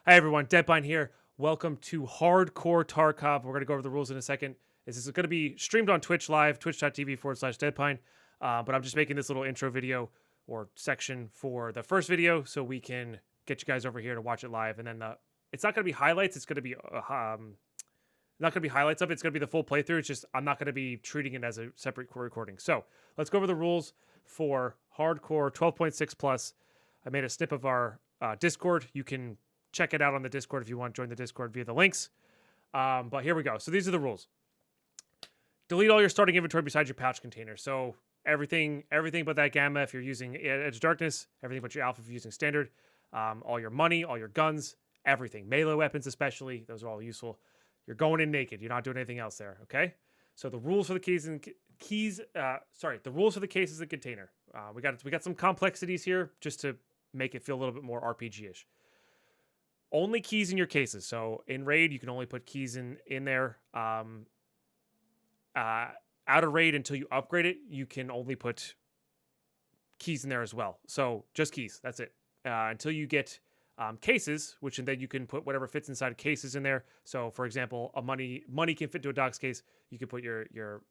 Hi everyone, Deadpine here. Welcome to Hardcore Tarkov. We're going to go over the rules in a second. This is going to be streamed on Twitch live, twitch.tv/Deadpine. But I'm just making this little intro video or section for the first video so we can get you guys over here to watch it live. And then it's not going to be highlights. It's going to be not going to be highlights of it. It's going to be the full playthrough. It's just I'm not going to be treating it as a separate recording. So let's go over the rules for Hardcore 12.6 plus. I made a snip of our Discord. You can check it out on the Discord if you want to join the Discord via the links. But here we go. So these are the rules. Delete all your starting inventory besides your pouch container. So everything but that gamma if you're using Edge of Darkness, everything but your alpha if you're using standard, all your money, all your guns, everything. Melee weapons especially, those are all useful. You're going in naked. You're not doing anything else there, okay? So the rules for the the rules for the cases and container. We got some complexities here just to make it feel a little bit more RPG-ish. Only keys in your cases. So in raid, you can only put keys in there. Out of raid until you upgrade it, you can only put keys in there as well. So just keys. That's it. Until you get cases, which then you can put whatever fits inside cases in there. So for example, a money can fit into a docs case. You can put your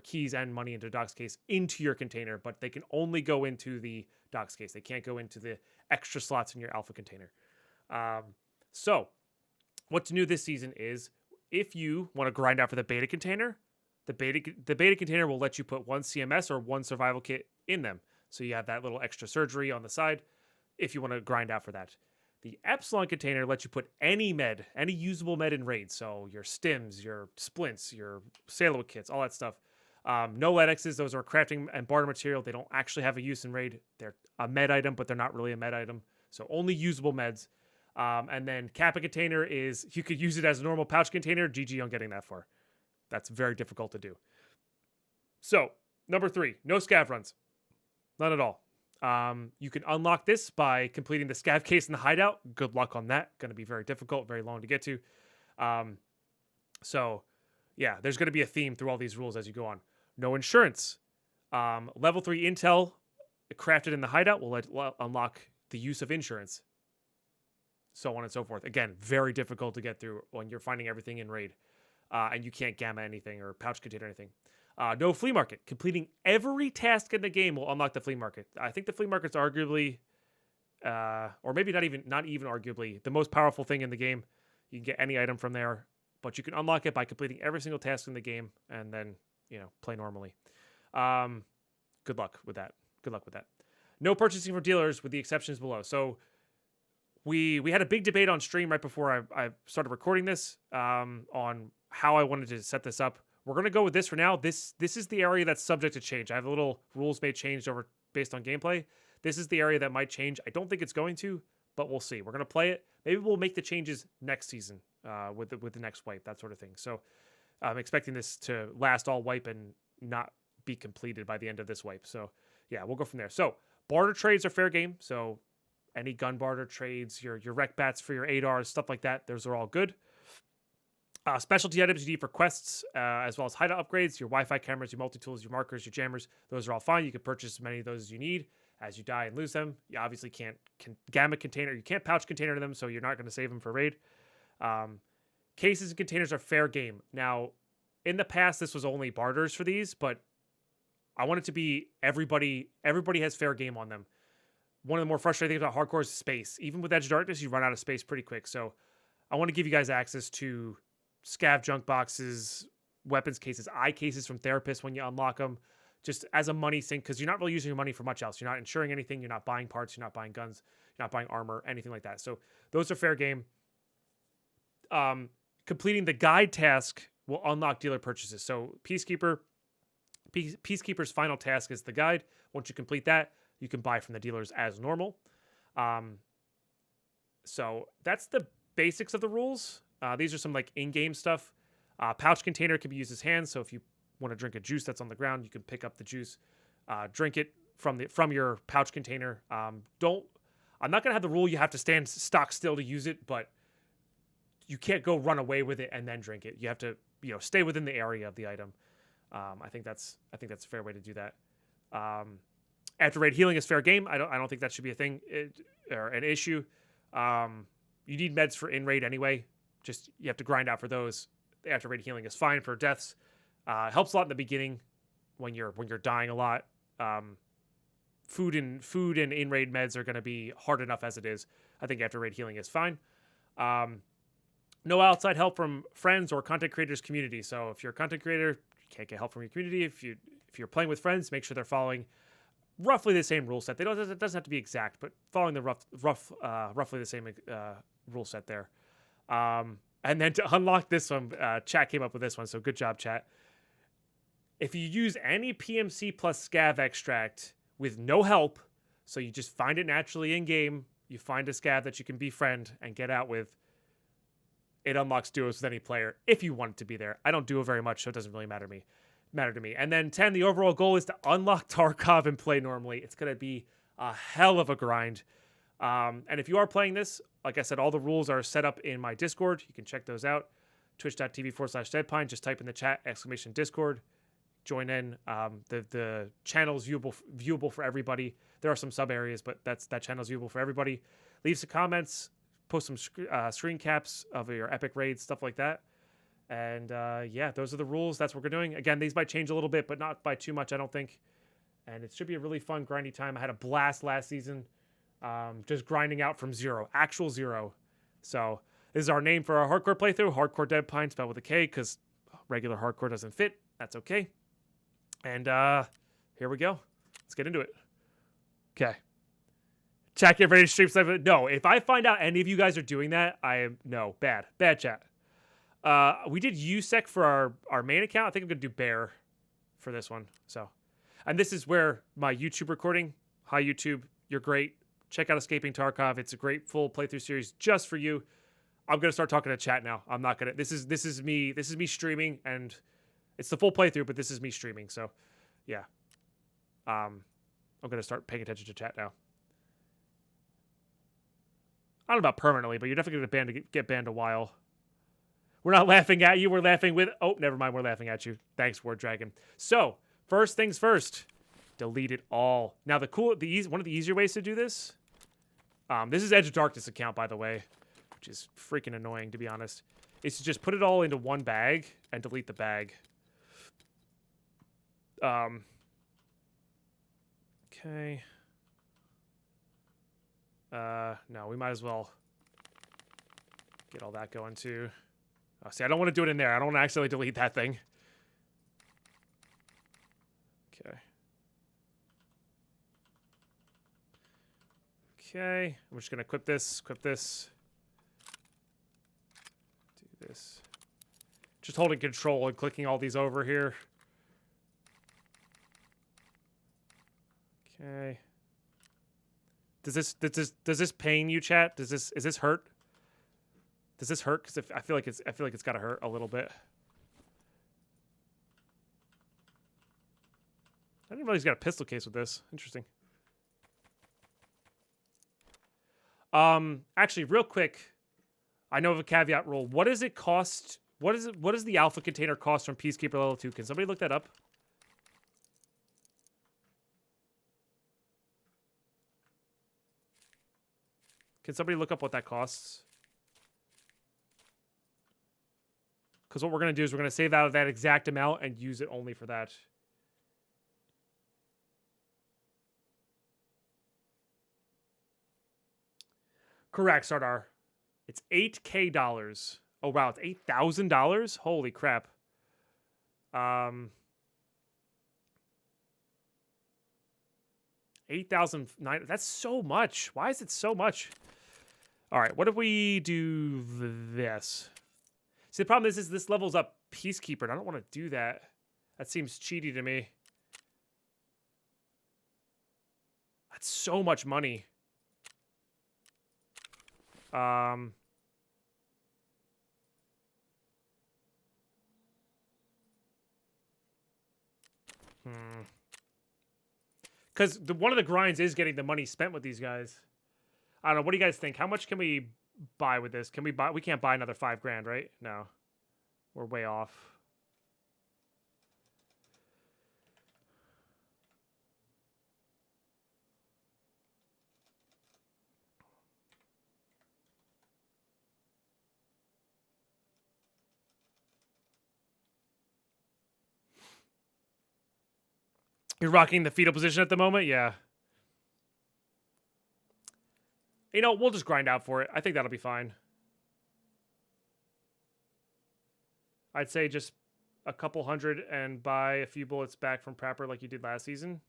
keys and money into a docs case into your container, but they can only go into the docs case. They can't go into the extra slots in your alpha container. So what's new this season is if you want to grind out for the beta container, the beta container will let you put one CMS or one survival kit in them. So you have that little extra surgery on the side if you want to grind out for that. The Epsilon container lets you put any med, any usable med in raids. So your stims, your splints, your Salo kits, all that stuff. No LEDXs, those are crafting and barter material. They don't actually have a use in raid. They're a med item, but they're not really a med item. So only usable meds. And then Kappa container is, you could use it as a normal pouch container. GG on getting that far. That's very difficult to do. So, number 3, no scav runs. None at all. You can unlock this by completing the scav case in the hideout. Good luck on that. Going to be very difficult, very long to get to. So, yeah, there's going to be a theme through all these rules as you go on. No insurance. Level 3 intel crafted in the hideout will unlock the use of insurance. So on and so forth. Again, very difficult to get through when you're finding everything in raid. And you can't gamma anything or pouch container anything. No flea market. Completing every task in the game will unlock the flea market. I think the flea market's arguably, or maybe not even arguably, the most powerful thing in the game. You can get any item from there, but you can unlock it by completing every single task in the game and then, play normally. Good luck with that. No purchasing from dealers with the exceptions below. So we had a big debate on stream right before I started recording this on how I wanted to set this up. We're going to go with this for now. This is the area that's subject to change. I have a little rules may change over based on gameplay. This is the area that might change. I don't think it's going to, but we'll see. We're going to play it. Maybe we'll make the changes next season with the next wipe, that sort of thing. So I'm expecting this to last all wipe and not be completed by the end of this wipe. So yeah, we'll go from there. So barter trades are fair game. So any gun barter trades, your rec bats for your ADARs, stuff like that, those are all good. Specialty items you need for quests, as well as hideout upgrades, your Wi-Fi cameras, your multi-tools, your markers, your jammers, those are all fine. You can purchase as many of those as you need. As you die and lose them, you obviously can't gamma container, you can't pouch container them, so you're not going to save them for raid. Cases and containers are fair game. Now, in the past, this was only barters for these, but I want it to be everybody has fair game on them. One of the more frustrating things about hardcore is space. Even with Edge of Darkness, you run out of space pretty quick. So I want to give you guys access to scav junk boxes, weapons cases, eye cases from therapists when you unlock them, just as a money sink, because you're not really using your money for much else. You're not insuring anything. You're not buying parts. You're not buying guns. You're not buying armor, anything like that. So those are fair game. Completing the guide task will unlock dealer purchases. So Peacekeeper's final task is the guide. Once you complete that, you can buy from the dealers as normal. So that's the basics of the rules. These are some like in-game stuff. Pouch container can be used as hands. So if you want to drink a juice that's on the ground, you can pick up the juice, drink it from your pouch container. I'm not gonna have the rule you have to stand stock still to use it, but you can't go run away with it and then drink it. You have to stay within the area of the item. I think that's a fair way to do that. After raid healing is fair game. I don't think that should be a thing or an issue. You need meds for in raid anyway. Just you have to grind out for those. The after raid healing is fine for deaths. Helps a lot in the beginning when you're dying a lot. Food and in raid meds are going to be hard enough as it is. I think after raid healing is fine. No outside help from friends or content creators community. So if you're a content creator, you can't get help from your community. If you're playing with friends, make sure they're following roughly the same rule set. It doesn't have to be exact, but following the roughly the same rule set there. And then to unlock this one, chat came up with this one, so good job, chat. If you use any PMC plus scav extract with no help, so you just find it naturally in game, you find a scav that you can befriend and get out with, it unlocks duos with any player if you want it to be there. I don't duo very much, so it doesn't really matter to me. And then 10, the overall goal is to unlock Tarkov and play normally. It's going to be a hell of a grind. And if you are playing this, like I said, all the rules are set up in my Discord. You can check those out. Twitch.tv/Deadpine. Just type in the chat, !Discord. Join in. The channel is viewable for everybody. There are some sub areas, but that channel is viewable for everybody. Leave some comments. Post some screen caps of your epic raids, stuff like that. And yeah, those are the rules. That's what we're doing. Again, these might change a little bit, but not by too much, I don't think. And it should be a really fun, grindy time. I had a blast last season, just grinding out from actual zero. So this is our name for our hardcore playthrough, Harcore Deadpine, spelled with a K, because regular hardcore doesn't fit. That's okay. And here we go. Let's get into it. Okay. Chat, get ready to stream stuff. No, if I find out any of you guys are doing that, bad chat. We did USEC for our main account. I think I'm gonna do Bear for this one. So, and this is where my YouTube recording. Hi YouTube, you're great. Check out Escaping Tarkov. It's a great full playthrough series just for you. I'm gonna start talking to chat now. I'm not gonna. This is me streaming, and it's the full playthrough, but this is me streaming. So, yeah. I'm gonna start paying attention to chat now. I don't know about permanently, but you're definitely going to get banned a while. We're not laughing at you. We're laughing with... Oh, never mind. We're laughing at you. Thanks, Word Dragon. So, first things first. Delete it all. Now, one of the easier ways to do this... this is Edge of Darkness account, by the way. Which is freaking annoying, to be honest. Is to just put it all into one bag and delete the bag. Okay... no, we might as well get all that going too. Oh, see, I don't want to do it in there. I don't want to accidentally delete that thing. Okay. Okay, I'm just gonna equip this, do this. Just holding control and clicking all these over here. Okay. Does this pain you, chat? Is this hurt? Does this hurt? Because I feel like it's gotta hurt a little bit. I didn't realize he's got a pistol case with this. Interesting. Actually, real quick, I know of a caveat rule. What does it cost? What does the alpha container cost from Peacekeeper level 2? Can somebody look that up? Can somebody look up what that costs? Because what we're going to do is we're going to save out of that exact amount and use it only for that. Correct, Sardar. It's $8K. Oh, wow. It's $8,000? Holy crap. 8,009. That's so much. Why is it so much? All right, what if we do this? See, the problem is this levels up Peacekeeper, and I don't want to do that. That seems cheaty to me. That's so much money. Because one of the grinds is getting the money spent with these guys. I don't know. What do you guys think? How much can we buy with this? Can we buy? We can't buy another $5 grand, right? No. We're way off. You're rocking the fetal position at the moment? Yeah. You know, we'll just grind out for it. I think that'll be fine. I'd say just a couple hundred and buy a few bullets back from Prapper like you did last season.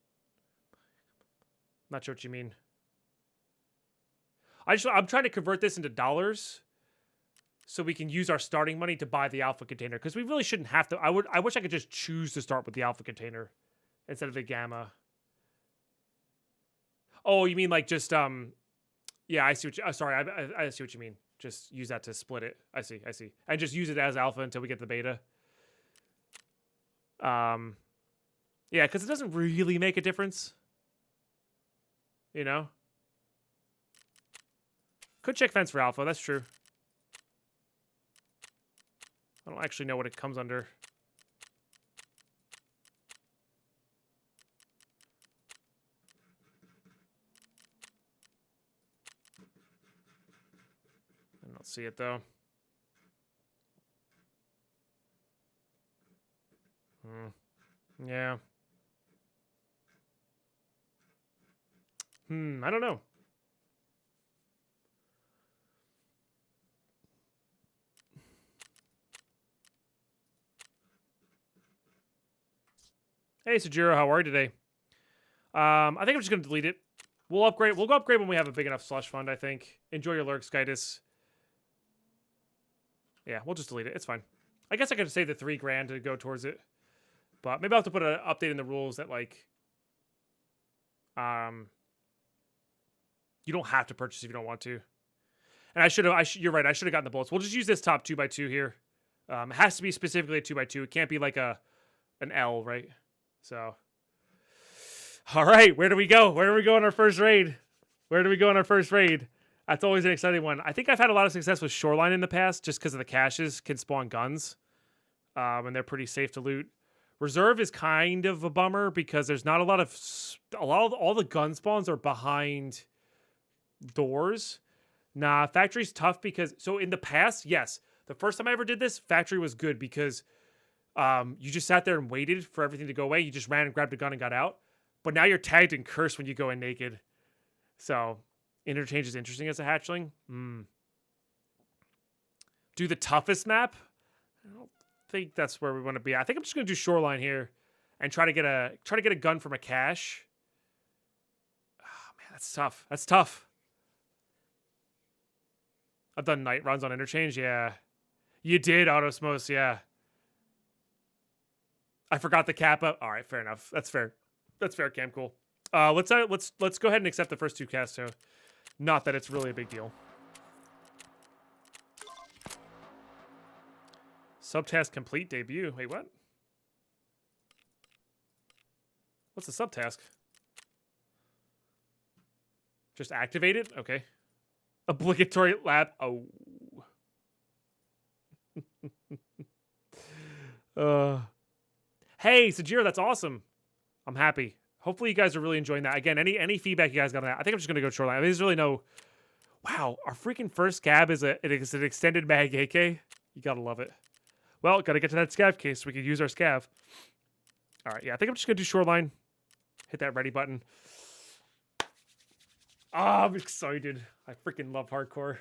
Not sure what you mean. I'm trying to convert this into dollars so we can use our starting money to buy the alpha container, because we really shouldn't have to. I wish I could just choose to start with the alpha container instead of the gamma. Oh, you mean like just yeah, I see what you sorry, I see what you mean. Just use that to split it. I see. And just use it as alpha until we get the beta. Yeah, because it doesn't really make a difference. You know? Could check fence for alpha, that's true. I don't actually know what it comes under. I don't see it though. Yeah. I don't know. Hey, Sajiro, how are you today? I think I'm just gonna delete it. We'll upgrade. We'll go upgrade when we have a big enough slush fund, I think. Enjoy your lurks, Skytus. Yeah, we'll just delete it. It's fine. I guess I could save the $3,000 to go towards it. But maybe I'll have to put an update in the rules that, like, you don't have to purchase if you don't want to. And you're right, I should have gotten the bullets. We'll just use this top 2x2 here. It has to be specifically a 2x2. It can't be like an L, right? So, all right, where do we go? Where do we go on our first raid? That's always an exciting one. I think I've had a lot of success with Shoreline in the past, just because of the caches can spawn guns, and they're pretty safe to loot. Reserve is kind of a bummer because there's not all the gun spawns are behind doors. Nah, factory's tough because so in the past, yes, the first time I ever did this, factory was good because you just sat there and waited for everything to go away. You just ran and grabbed a gun and got out. But now you're tagged and cursed when you go in naked. So interchange is interesting as a hatchling. Do the toughest map? I don't think that's where we want to be. I think I'm just gonna do Shoreline here and try to get a gun from a cache. Oh man, that's tough. I've done night runs on interchange. Yeah, you did, Autosmos. Yeah, I forgot the kappa. All right, fair enough. That's fair. Cam. Cool. Let's go ahead and accept the first 2 casts. So, not that it's really a big deal. Subtask complete debut. Wait, what? What's the subtask? Just activate it? Okay. Obligatory lab. Oh. Hey, Sajiro, that's awesome. I'm happy. Hopefully you guys are really enjoying that. Again, any feedback you guys got on that? I think I'm just going to go Shoreline. I mean, there's really no... Wow, our freaking first scab is an extended mag AK. You gotta love it. Well, gotta get to that scav case so we can use our scav. All right, yeah, I think I'm just gonna do Shoreline. Hit that ready button. Oh, I'm excited. I freaking love hardcore.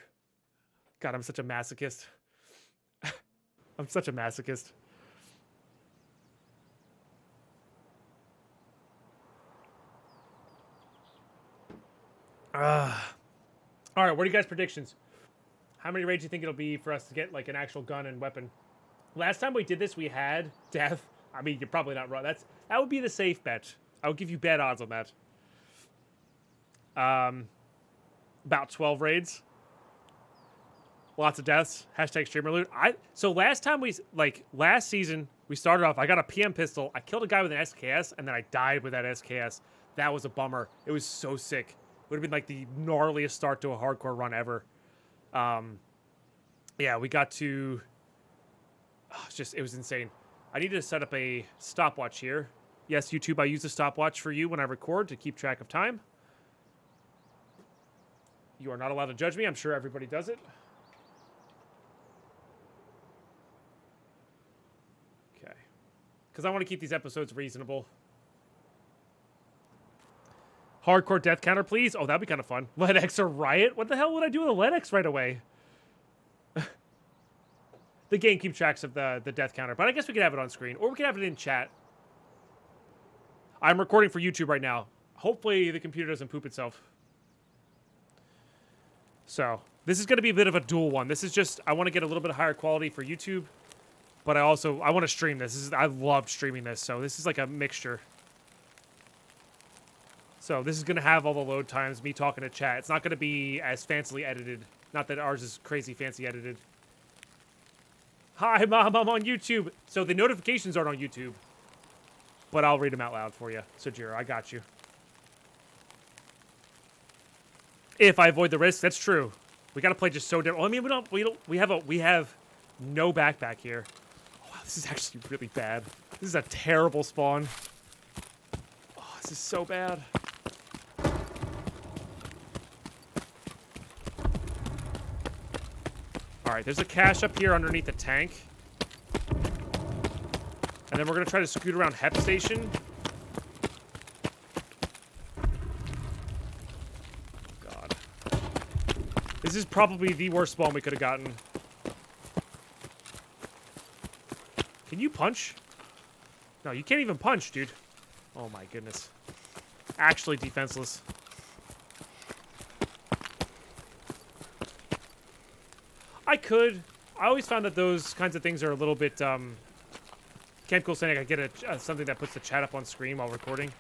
God, I'm such a masochist. I'm such a masochist. All right, what are you guys' predictions? How many raids do you think it'll be for us to get like an actual gun and weapon? Last time we did this, we had death. I mean, you're probably not wrong. That would be the safe bet. I would give you bad odds on that. About 12 raids. Lots of deaths. Hashtag streamer loot. So last season, we started off, I got a PM pistol. I killed a guy with an SKS, and then I died with that SKS. That was a bummer. It was so sick. Would have been like the gnarliest start to a hardcore run ever. Yeah, we got to... Oh, it was insane. I need to set up a stopwatch here. Yes, YouTube, I use a stopwatch for you when I record to keep track of time. You are not allowed to judge me. I'm sure everybody does it. Okay. Because I want to keep these episodes reasonable. Hardcore death counter, please. Oh, that'd be kind of fun. Lead X or Riot? What the hell would I do with a Lead X right away? The game keeps tracks of the death counter, but I guess we could have it on screen, or we could have it in chat. I'm recording for YouTube right now. Hopefully the computer doesn't poop itself. So, this is going to be a bit of a dual one. This is just, I want to get a little bit higher quality for YouTube, but I want to stream this. I love streaming this, so this is like a mixture. So this is going to have all the load times, me talking to chat. It's not going to be as fancily edited. Not that ours is crazy fancy edited. Hi, Mom, I'm on YouTube. So the notifications aren't on YouTube, but I'll read them out loud for you. So, Jiro, I got you. If I avoid the risk, that's true. We got to play just so different. Well, I mean, we have no backpack here. Oh, wow, this is actually really bad. This is a terrible spawn. Oh, this is so bad. Alright, there's a cache up here underneath the tank. And then we're going to try to scoot around Hep Station. God. This is probably the worst spawn we could have gotten. Can you punch? No, you can't even punch, dude. Oh my goodness. Actually defenseless. I always found that those kinds of things are a little bit, Camp Cool saying I could get something that puts the chat up on screen while recording.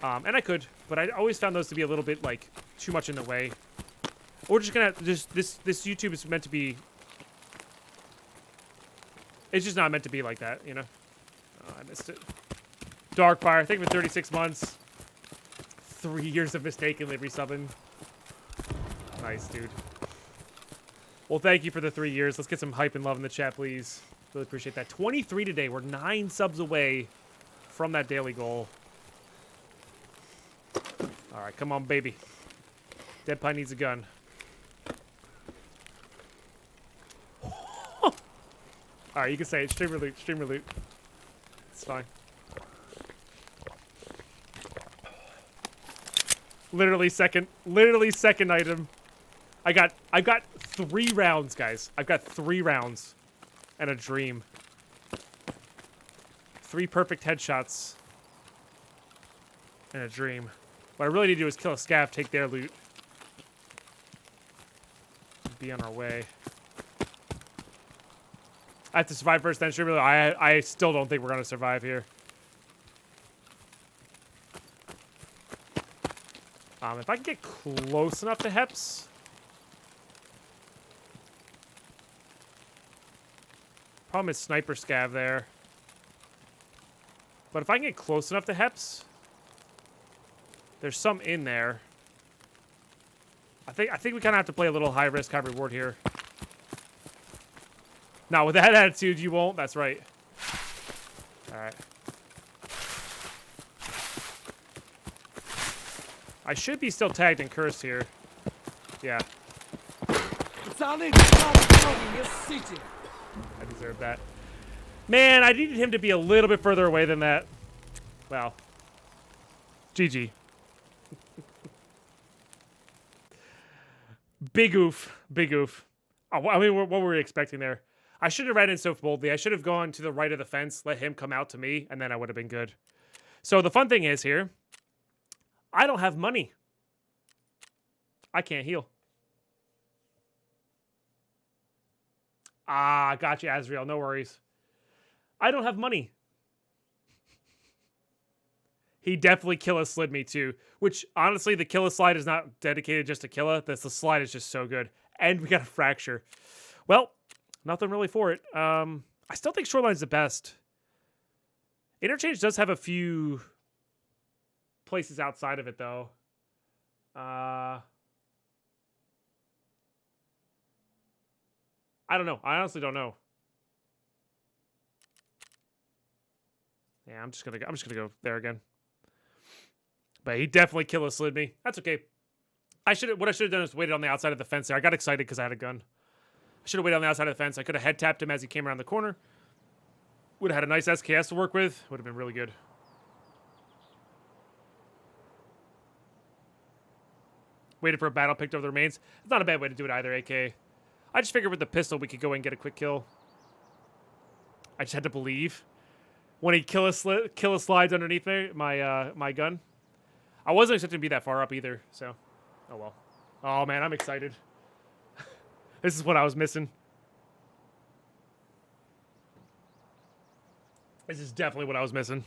And I could, but I always found those to be a little bit, like, too much in the way. We're just gonna, this YouTube is meant to be, it's just not meant to be like that, you know? Oh, I missed it. Darkfire, thank you for 36 months. 3 years of mistakenly resubbing. Nice, dude. Well, thank you for the 3 years. Let's get some hype and love in the chat, please. Really appreciate that. 23 today. We're 9 subs away from that daily goal. All right, come on, baby. Dead Pie needs a gun. All right, you can say it. Streamer loot. Streamer loot. It's fine. Literally second item. I've got 3 rounds, guys. I've got 3 rounds and a dream. 3 perfect headshots and a dream. What I really need to do is kill a scav, take their loot. Be on our way. I have to survive first, then stream. I still don't think we're gonna survive here. If I can get close enough to Heps. Problem is sniper scav there. But if I can get close enough to Heps, there's some in there. I think we kind of have to play a little high risk, high reward here. Now with that attitude, you won't. That's right. All right. I should be still tagged and cursed here. Yeah. I deserve that. Man, I needed him to be a little bit further away than that. Well. GG. Big oof. Big oof. Oh, I mean, what were we expecting there? I should have ran in so boldly. I should have gone to the right of the fence, let him come out to me, and then I would have been good. So the fun thing is here, I don't have money. I can't heal. Ah, gotcha, Azrael. No worries. I don't have money. He definitely Killa slid me too. Which, honestly, the Killa slide is not dedicated just to Killa. The slide is just so good. And we got a fracture. Well, nothing really for it. I still think Shoreline's the best. Interchange does have a few places outside of it, though. I don't know. I honestly don't know. Yeah, I'm just gonna go there again. But he definitely Killa slid me. That's okay. What I should have done is waited on the outside of the fence there. I got excited because I had a gun. I should have waited on the outside of the fence. I could have head tapped him as he came around the corner. Would have had a nice SKS to work with. Would have been really good. Waited for a battle, picked over the remains. It's not a bad way to do it either, AK. I just figured with the pistol we could go and get a quick kill. I just had to believe. When he kill slides underneath my gun. I wasn't expecting to be that far up either, so. Oh well. Oh man, I'm excited. This is what I was missing. This is definitely what I was missing.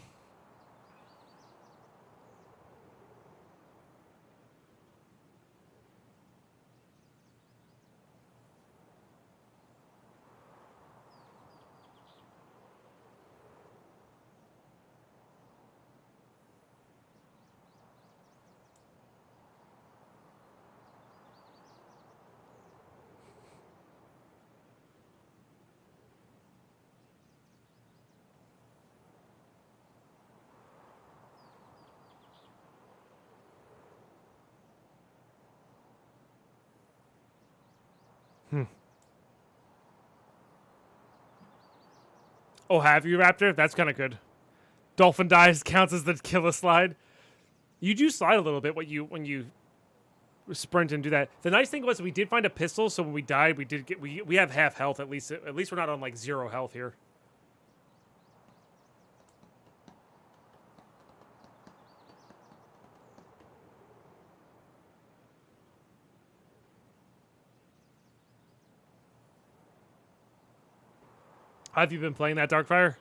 Oh, have you, Raptor? That's kind of good. Dolphin dives counts as the kill a slide. You do slide a little bit when you sprint and do that. The nice thing was we did find a pistol, so when we died, we have half health at least. At least we're not on like 0 health here. How have you been playing that, Darkfire?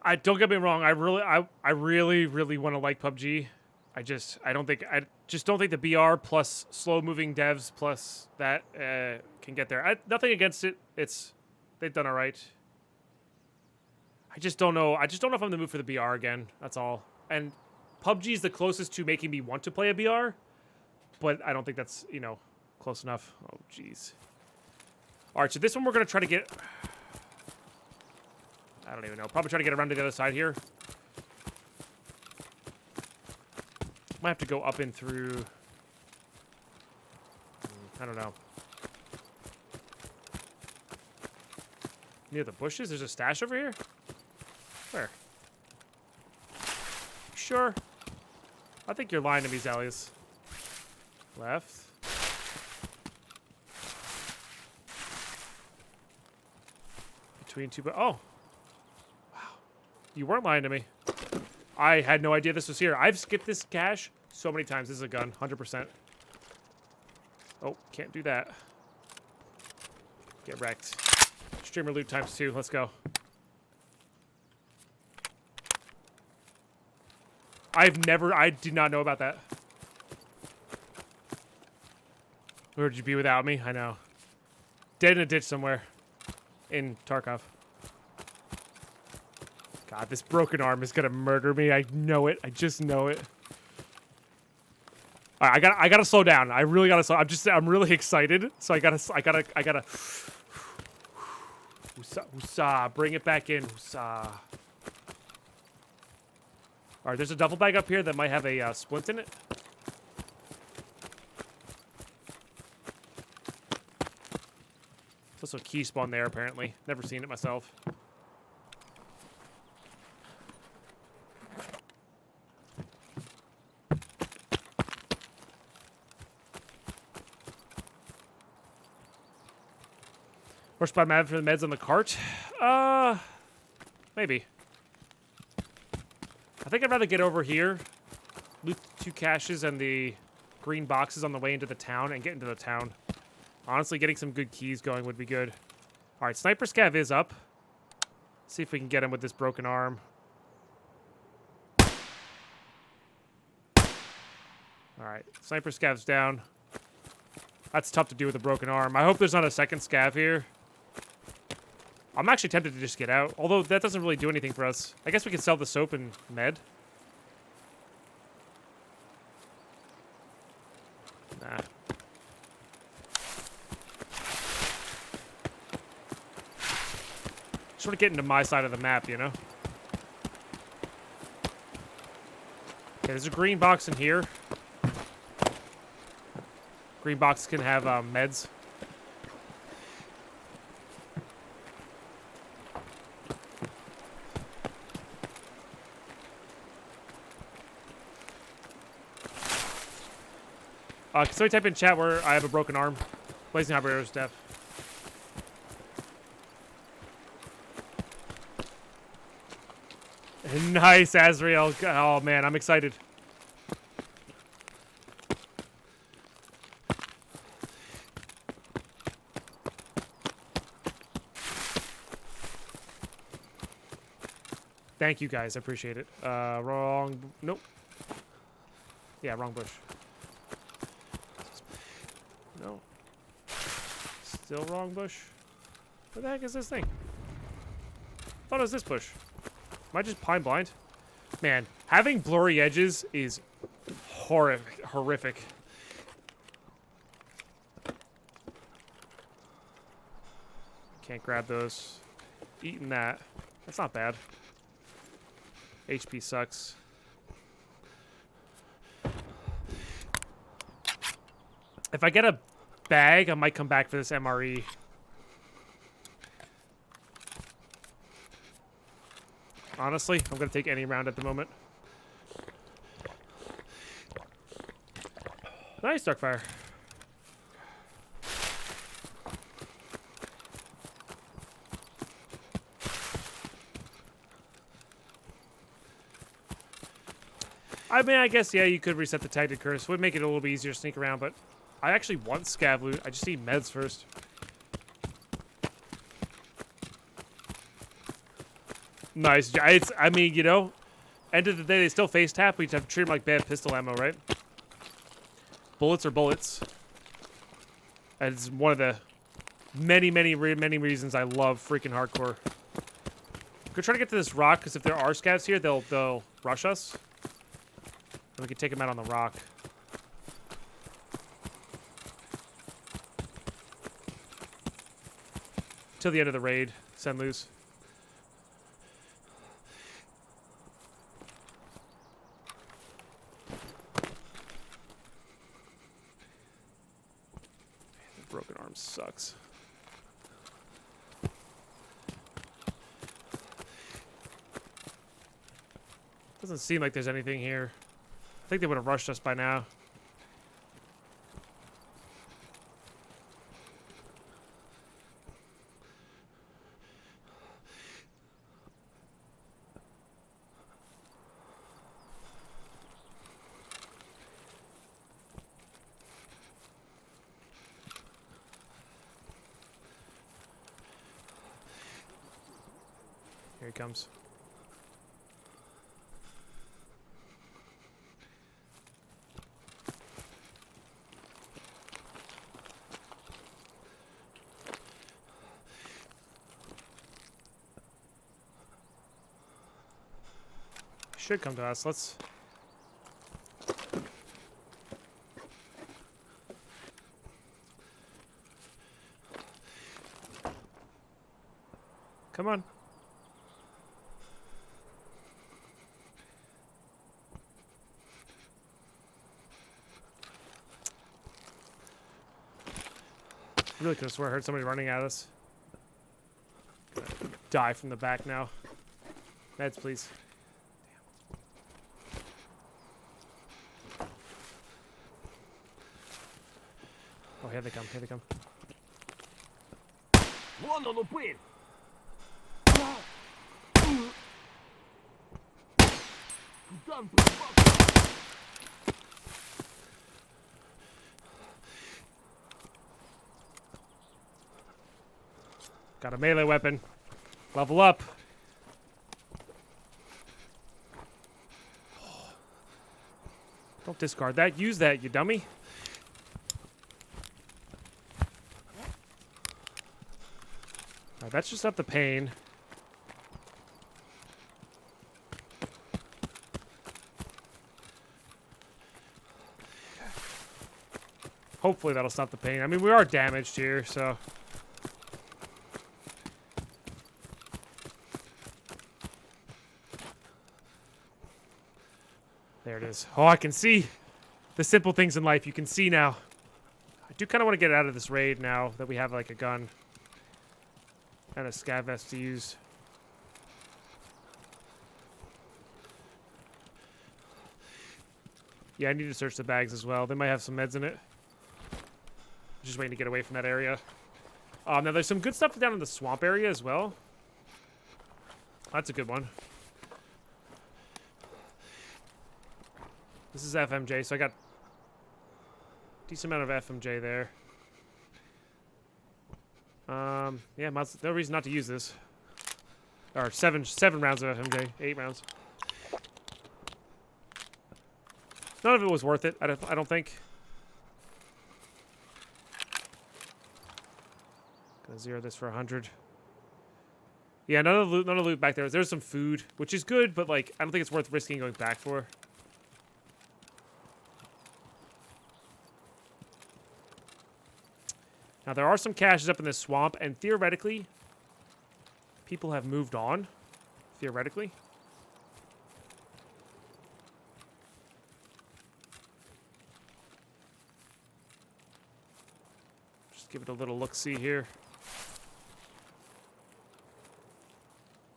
I don't get me wrong. I really want to like PUBG. I just don't think the BR plus slow moving devs plus that can get there. Nothing against it. They've done all right. I just don't know. I just don't know if I'm in the mood for the BR again. That's all. And PUBG is the closest to making me want to play a BR, but I don't think that's close enough. Oh jeez. All right, so this one we're gonna try to get. I don't even know. Probably try to get around to the other side here. Might have to go up and through. I don't know. Near the bushes? There's a stash over here? Where? Sure. I think you're lying to me, Zalius. Left. Between two... Oh! You weren't lying to me. I had no idea this was here. I've skipped this cache so many times. This is a gun, 100%. Oh, can't do that. Get wrecked. Streamer loot times 2. Let's go. I did not know about that. Where'd you be without me? I know. Dead in a ditch somewhere. In Tarkov. God, this broken arm is gonna murder me. I know it. I just know it. All right, I gotta slow down. I really gotta slow. I'm really excited. So I gotta. Woosah, bring it back in. Woosah. All right, there's a duffel bag up here that might have a splint in it. There's also a key spawn there, apparently. Never seen it myself. Horsepower mad for the meds on the cart? Maybe. I think I'd rather get over here, loot 2 caches and the green boxes on the way into the town, and get into the town. Honestly, getting some good keys going would be good. All right, Sniper Scav is up. See if we can get him with this broken arm. All right, Sniper Scav's down. That's tough to do with a broken arm. I hope there's not a second Scav here. I'm actually tempted to just get out, although that doesn't really do anything for us. I guess we can sell the soap and med. Nah. Just want to get into my side of the map, you know? Okay, there's a green box in here. Green box can have meds. Can somebody type in chat where I have a broken arm? Blazing Habanero's death. Nice, Azrael. Oh, man, I'm excited. Thank you, guys. I appreciate it. Wrong. Nope. Yeah, wrong bush. No. Still wrong bush. What the heck is this thing? I thought it was this bush. Am I just pine blind? Man, having blurry edges is horrific. Can't grab those. Eating that. That's not bad. HP sucks. If I get a bag, I might come back for this MRE. Honestly, I'm going to take any round at the moment. Nice, Darkfire. I mean, I guess, yeah, you could reset the Tagged Curse. Would make it a little bit easier to sneak around, but I actually want scav loot. I just need meds first. Nice. I mean, you know, end of the day, they still face tap. We just have to treat them like bad pistol ammo, right? Bullets are bullets. And it's one of the many reasons I love freaking hardcore. Go try to get to this rock, because if there are scavs here, they'll rush us. And we can take them out on the rock. Till the end of the raid. Send loose. Broken arm sucks. Doesn't seem like there's anything here. I think they would have rushed us by now. Here he comes. Should come to us. Let's... Come on. I really could have sworn I heard somebody running at us. Gonna die from the back now. Meds, please. Oh, here they come, here they come. Got a melee weapon. Level up. Don't discard that. Use that, you dummy. Alright, that's just up the pain. Hopefully that'll stop the pain. I mean, we are damaged here, so... There it is. Oh, I can see the simple things in life. You can see now. I do kind of want to get out of this raid now that we have, like, a gun. And a scav vest to use. Yeah, I need to search the bags as well. They might have some meds in it. Just waiting to get away from that area. Now, there's some good stuff down in the swamp area as well. That's a good one. This is FMJ, so I got a decent amount of FMJ there. Yeah, no reason not to use this. Or seven rounds of FMJ, 8 rounds. None of it was worth it. I don't think. Gonna zero this for 100. Yeah, none of the loot back there. There's some food, which is good, but like I don't think it's worth risking going back for. Now there are some caches up in this swamp, and theoretically, people have moved on. Theoretically. Just give it a little look-see here.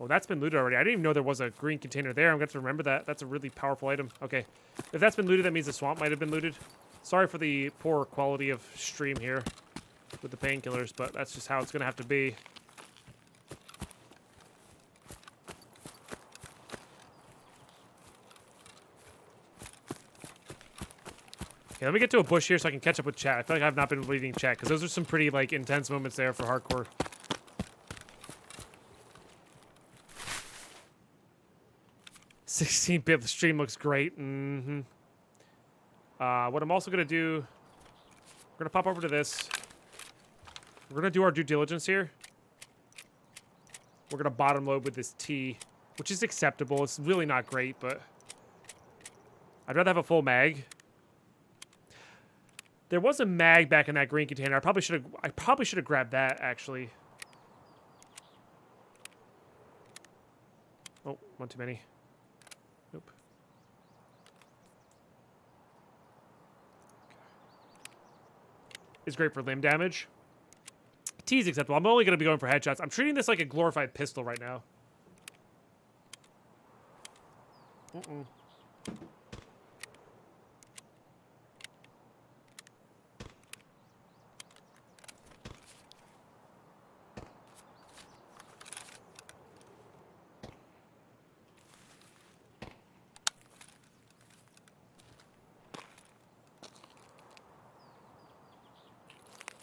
Oh, that's been looted already. I didn't even know there was a green container there. I'm going to have to remember that. That's a really powerful item. Okay. If that's been looted, that means the swamp might have been looted. Sorry for the poor quality of stream here with the painkillers, but that's just how it's going to have to be. Okay, let me get to a bush here so I can catch up with chat. I feel like I've not been reading chat, because those are some pretty, like, intense moments there for hardcore. The stream looks great. Mm-hmm. What I'm also going to do, we're going to pop over to this. We're going to do our due diligence here. We're going to bottom load with this T, which is acceptable. It's really not great, but I'd rather have a full mag. There was a mag back in that green container. I probably should have grabbed that, actually. Oh, one too many. Nope. It's great for limb damage. T is acceptable. I'm only going to be going for headshots. I'm treating this like a glorified pistol right now.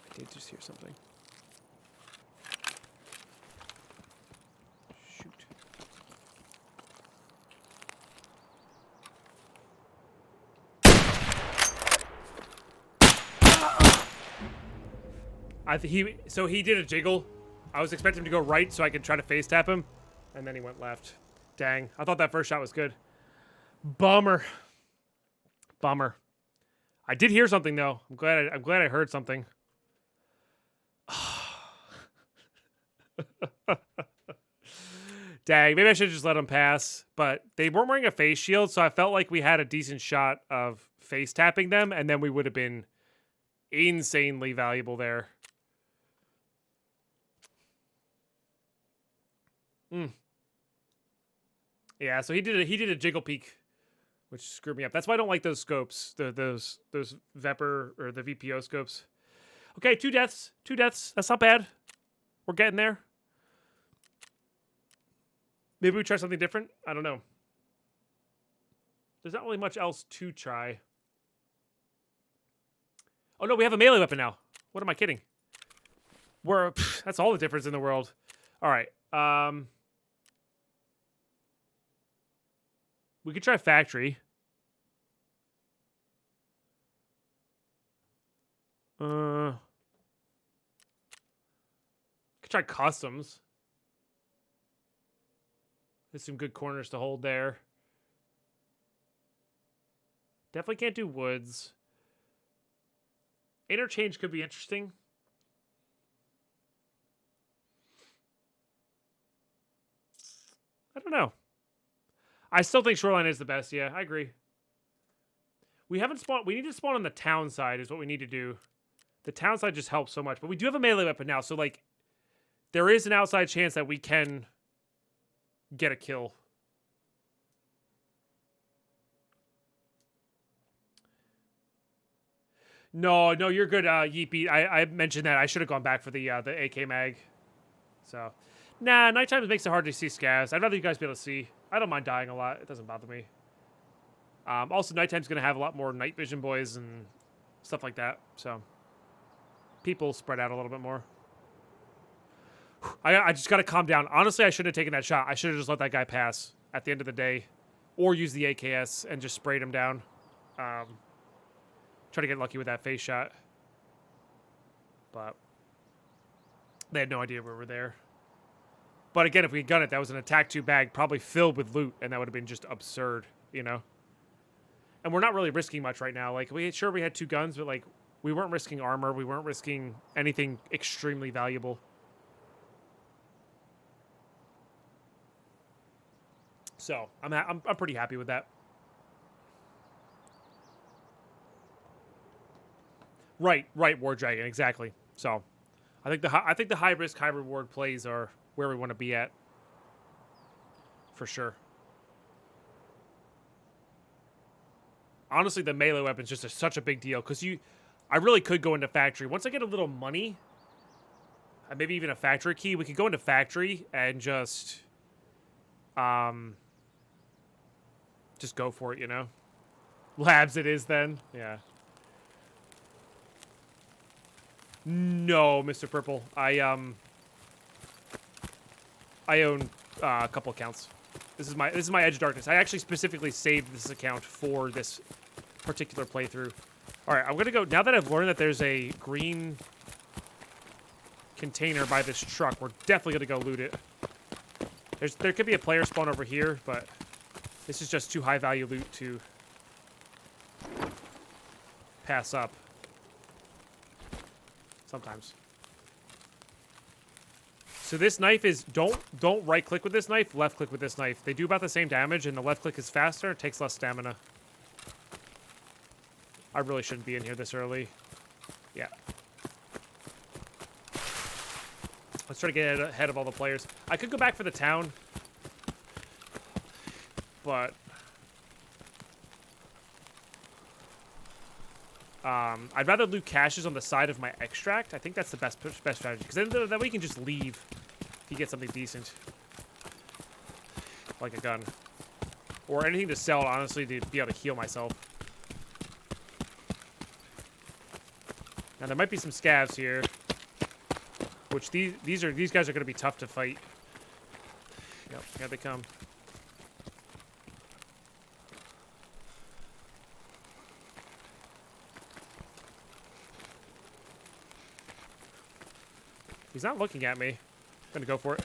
I did just hear something. Shoot. So he did a jiggle. I was expecting him to go right so I could try to face tap him, and then he went left. Dang. I thought that first shot was good. Bummer. Bummer. I did hear something though. I'm glad I heard something. Dang, maybe I should just let them pass. But they weren't wearing a face shield, so I felt like we had a decent shot of face tapping them, and then we would have been insanely valuable there. Yeah, so he did a jiggle peek, which screwed me up. That's why I don't like those scopes, those Vepr or the VPO scopes. Okay, 2 deaths. 2 deaths. That's not bad. We're getting there. Maybe we try something different? I don't know. There's not really much else to try. Oh no, we have a melee weapon now. What am I kidding? That's all the difference in the world. All right. We could try factory. Could try customs. There's some good corners to hold there. Definitely can't do woods. Interchange could be interesting. I don't know. I still think shoreline is the best. Yeah, I agree. We haven't spawned. We need to spawn on the town side is what we need to do. The town side just helps so much. But we do have a melee weapon now. So, like, there is an outside chance that we can get a kill. No, no, you're good, Yeepy. I mentioned that. I should have gone back for the AK mag. So, nah, nighttime makes it hard to see scavs. I'd rather you guys be able to see. I don't mind dying a lot. It doesn't bother me. Also, nighttime's going to have a lot more night vision boys and stuff like that. So, people spread out a little bit more. I just got to calm down. Honestly, I shouldn't have taken that shot. I should have just let that guy pass at the end of the day. Or use the AKS and just sprayed him down. Try to get lucky with that face shot. But they had no idea we were there. But again, if we had done it, that was an attack 2 bag, probably filled with loot, and that would have been just absurd, you know? And we're not really risking much right now. Like, we had 2 guns, but, like, we weren't risking armor. We weren't risking anything extremely valuable. So, I'm pretty happy with that. Right, War Dragon, exactly. So, I think the high risk, high reward plays are where we want to be at, for sure. Honestly, the melee weapon's just such a big deal because I really could go into factory once I get a little money, maybe even a factory key. We could go into factory and just go for it, you know. Labs, it is then, yeah. No, Mr. Purple. I own a couple accounts. This is my Edge of Darkness. I actually specifically saved this account for this particular playthrough. All right, I'm gonna go now that I've learned that there's a green container by this truck. We're definitely gonna go loot it. There could be a player spawn over here, but this is just too high value loot to pass up. Sometimes. So this knife is don't right click with this knife, left click with this knife. They do about the same damage, and the left click is faster. It takes less stamina. I really shouldn't be in here this early. Yeah. Let's try to get ahead of all the players. I could go back for the town, but I'd rather loot caches on the side of my extract. I think that's the best strategy, because then that way you can just leave if you get something decent, like a gun or anything to sell. Honestly, to be able to heal myself. Now there might be some scavs here, which these guys are going to be tough to fight. Yep, here they come. He's not looking at me. I'm gonna go for it.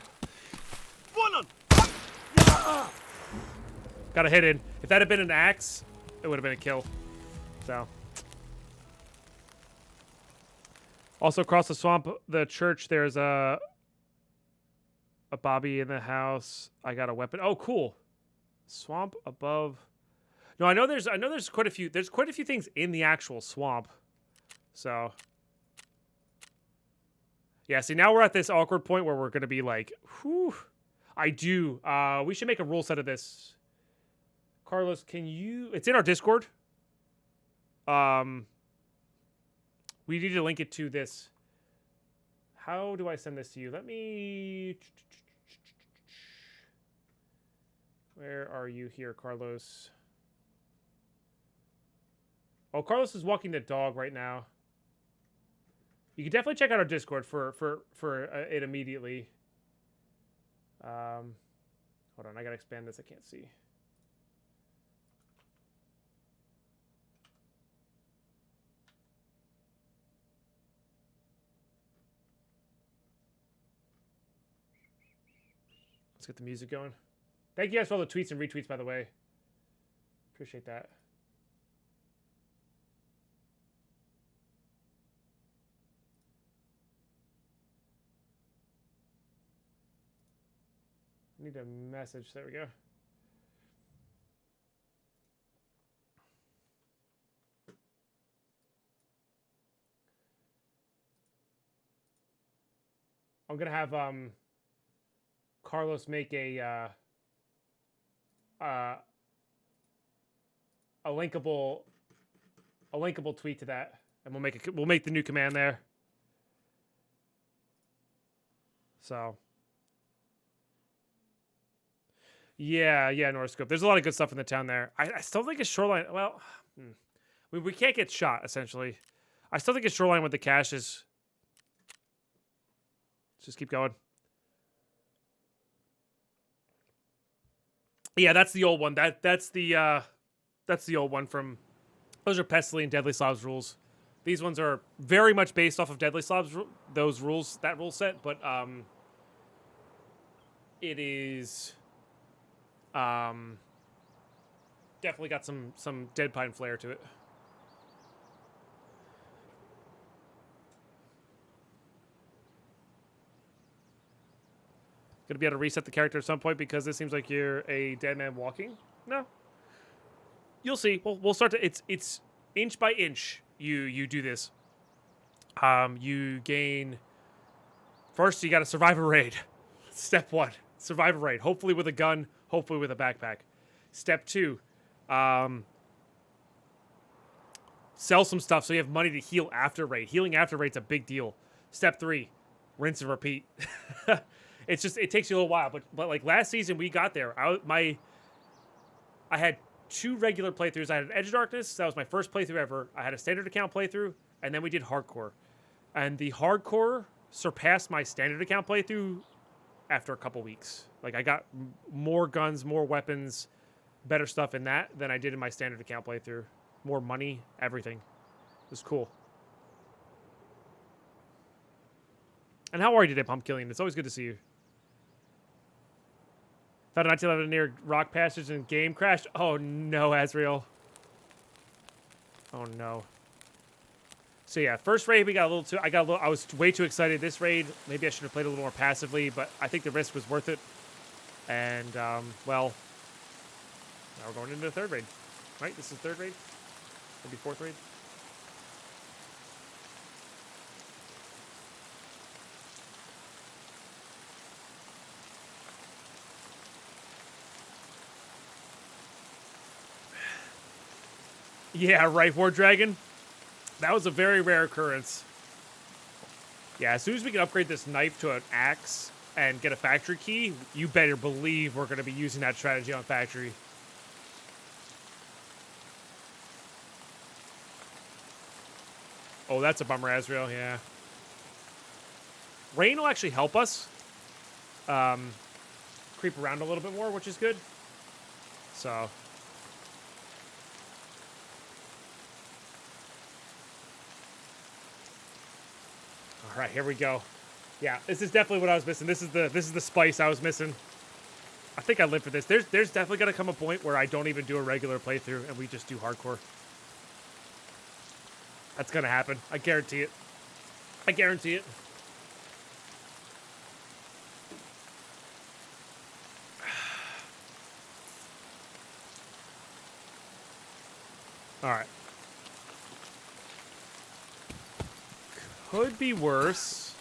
Got a hit in. If that had been an axe, it would have been a kill. So. Also, across the swamp, the church, there's a Bobby in the house. I got a weapon. Oh, cool. Swamp above. No, I know there's quite a few. There's quite a few things in the actual swamp. So. Yeah, see, now we're at this awkward point where we're going to be like, whew. I do. We should make a rule set of this. Carlos, can you... It's in our Discord. We need to link it to this. How do I send this to you? Let me... Where are you here, Carlos? Oh, Carlos is walking the dog right now. You can definitely check out our Discord for it immediately. Hold on, I gotta expand this. I can't see. Let's get the music going. Thank you guys for all the tweets and retweets, by the way. Appreciate that. I need a message. There we go. I'm gonna have Carlos make a linkable tweet to that. And we'll make the new command there. So. Yeah, Northscope. There's a lot of good stuff in the town there. I still think it's Shoreline. Well, we can't get shot, essentially. I still think it's Shoreline with the caches. Let's just keep going. Yeah, that's the old one. That's the old one from. Those are Pestilly and Deadly Slobs rules. These ones are very much based off of Deadly Slobs, those rules, that rule set, but it is definitely got some Dead Pine flair to it. Gonna be able to reset the character at some point because this seems like you're a dead man walking. No, you'll see. We'll start to. It's inch by inch. You do this. You gain. First, you got to survive a raid. Step 1, survive a raid. Hopefully with a gun. Hopefully with a backpack. Step 2, sell some stuff so you have money to heal after raid. Healing after raid's a big deal. Step 3, rinse and repeat. It's just, it takes you a little while, but like last season we got there. I had 2 regular playthroughs. I had an Edge of Darkness. That was my first playthrough ever. I had a standard account playthrough, and then we did hardcore. And the hardcore surpassed my standard account playthrough after a couple weeks. Like I got more guns, more weapons, better stuff in that than I did in my standard account playthrough. More money, everything. It was cool. And how are you today, Pumpkillian? It's always good to see you. Found a 1911 near rock passage and game crashed. Oh no, Azrael. Oh no. So yeah, first raid we got a little too. I was way too excited. This raid, maybe I should have played a little more passively, but I think the risk was worth it. And well, now we're going into the 3rd raid, right? This is 3rd raid, maybe 4th raid. Yeah, right, War Dragon. That was a very rare occurrence. Yeah, as soon as we can upgrade this knife to an axe and get a factory key, you better believe we're going to be using that strategy on factory. Oh, that's a bummer, Azrael, yeah. Rain will actually help us creep around a little bit more, which is good. So... All right, here we go. Yeah, this is definitely what I was missing. This is the spice I was missing. I think I live for this. There's definitely gonna come a point where I don't even do a regular playthrough and we just do hardcore. That's gonna happen. I guarantee it. I guarantee it. All right. Could be worse.